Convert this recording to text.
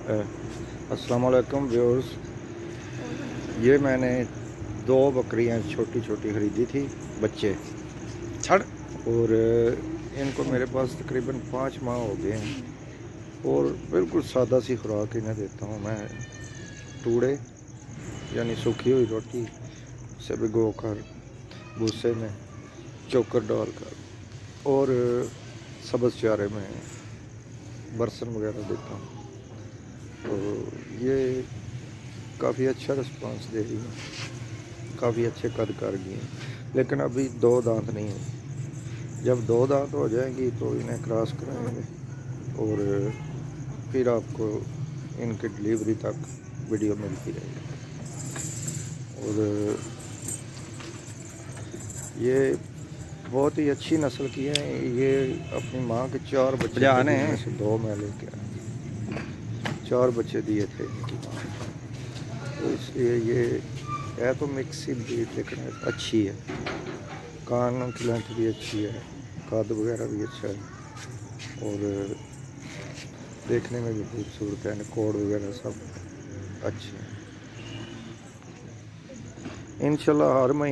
अस्सलाम वालेकुम व्यूअर्स। ये मैंने 2 बकरियां छोटी छोटी ख़रीदी थी, बच्चे छड़, और इनको मेरे पास तकरीबन 5 माह हो गए हैं। और बिल्कुल सादा सी खुराक इन्हें देता हूँ मैं, टूड़े यानी सूखी हुई रोटी से भिगो कर भूसे में चोकर डालकर, और सब्ज़ चारे में बरसन वगैरह देता हूँ। तो ये काफ़ी अच्छा रिस्पांस दे रही है, काफ़ी अच्छे कद कर गई हैं, लेकिन अभी 2 दांत नहीं हुई। जब 2 दांत हो जाएंगी तो इन्हें क्रॉस कराएंगे और फिर आपको इनकी डिलीवरी तक वीडियो मिलती रहेगी। और ये बहुत ही अच्छी नस्ल की है। ये अपनी माँ के 4 बच्चे थे जिनमें से 2 मैं लेके आया। 4 बच्चे दिए थे इनकी माँ, तो इसलिए ये है तो मिक्स ही ब्रीड, लेकिन अच्छी है। कान की लेंथ भी अच्छी है, कद वगैरह भी अच्छा है, और देखने में भी खूबसूरत है। कोड वगैरह सब अच्छे हैं। इंशाल्लाह हर महीने